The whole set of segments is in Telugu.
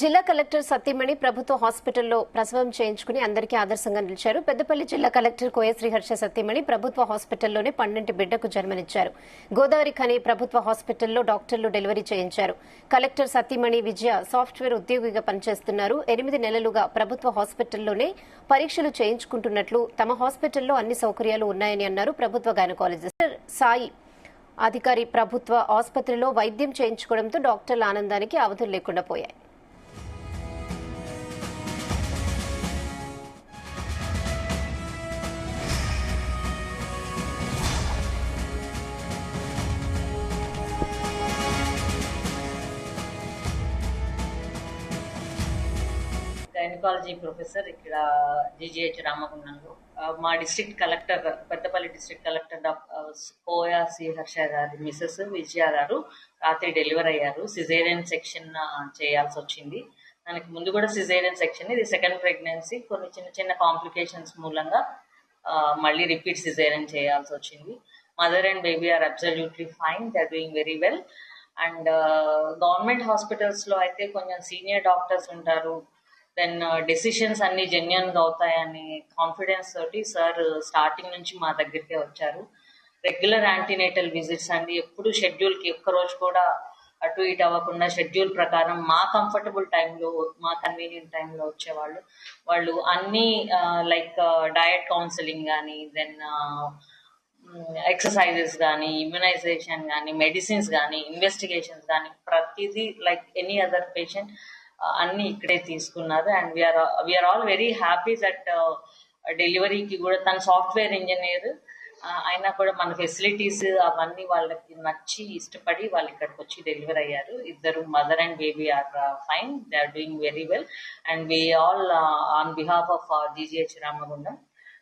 జిల్లా కలెక్టర్ సత్యమణి ప్రభుత్వ హాస్పిటల్లో ప్రసవం చేయించుకుని అందరికీ ఆదర్శంగా నిలిచారు. పెద్దపల్లి జిల్లా కలెక్టర్ కోయ శ్రీహర్ష సత్యమణి ప్రభుత్వ హాస్పిటల్లోనే 12 బిడ్డకు జన్మనిచ్చారు. గోదావరి ఖని ప్రభుత్వ హాస్పిటల్లో డాక్టర్లు డెలివరీ చేయించారు. కలెక్టర్ సత్యమణి విజయ సాఫ్ట్వేర్ ఉద్యోగిగా పనిచేస్తున్నారు. 8 నెలలుగా ప్రభుత్వ హాస్పిటల్లోనే పరీక్షలు చేయించుకుంటున్నట్లు, తమ హాస్పిటల్లో అన్ని సౌకర్యాలు ఉన్నాయని అన్నారు. ప్రభుత్వ గైనకాలజిస్ట్ సాయి అధికారి ప్రభుత్వ ఆసుపత్రిలో వైద్యం చేయించుకోవడంతో డాక్టర్ల ఆనందానికి అవధులు లేకుండా పోయాయి. గైనకాలజీ ప్రొఫెసర్ ఇక్కడ జీజీహెచ్ రామగుండంలో. మా district collector, Peddapalli district collector Koya Sriharsha గారి మిసెస్ విజయ గారు రాత్రి డెలివరీ అయ్యారు. సిజేరియన్ సెక్షన్ చేయాల్సి వచ్చింది. దానికి ముందు కూడా సిజేరియన్ సెక్షన్, ఇది సెకండ్ ప్రెగ్నెన్సీ. కొన్ని చిన్న చిన్న కాంప్లికేషన్స్ మూలంగా మళ్ళీ రిపీట్ సిజేరియన్ చేయాల్సి వచ్చింది. Mother and baby are absolutely fine, they are doing very well. And government hospitals లో అయితే కొంచెం సీనియర్ డాక్టర్స్ ఉంటారు. దెన్ డెసిషన్స్ అన్ని జెన్యున్ గా అవుతాయని కాన్ఫిడెన్స్ తోటి సార్ స్టార్టింగ్ నుంచి మా దగ్గరికే వచ్చారు. రెగ్యులర్ యాంటీనేటల్ విజిట్స్ అండి, ఎప్పుడు షెడ్యూల్ కి ఒక్క రోజు కూడా అటు ఇటు అవ్వకుండా షెడ్యూల్ ప్రకారం మా కంఫర్టబుల్ టైంలో, మా కన్వీనియంట్ టైంలో వచ్చేవాళ్ళు. వాళ్ళు అన్ని లైక్ డయట్ కౌన్సిలింగ్ కానీ, దెన్ ఎక్సర్సైజెస్ కానీ, ఇమ్యునైజేషన్ కానీ, మెడిసిన్స్ కానీ, ఇన్వెస్టిగేషన్స్ కానీ, ప్రతిదీ లైక్ ఎనీ అదర్ పేషెంట్ అన్ని ఇక్కడే తీసుకున్నారు. And we are all very happy that డెలివరీకి కూడా తన సాఫ్ట్వేర్ ఇంజనీర్ అయినా కూడా మన ఫెసిలిటీస్ అవన్నీ వాళ్ళకి నచ్చి ఇష్టపడి వాళ్ళు ఇక్కడికి వచ్చి డెలివరీ అయ్యారు. ఇద్దరు mother and baby are fine, they are doing very well. And we all on behalf of GGH Ramagundam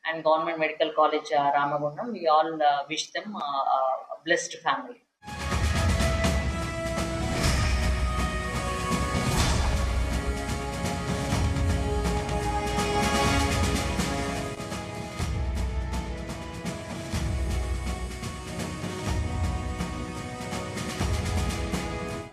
and Government Medical College Ramagundam, we all wish them a blessed family.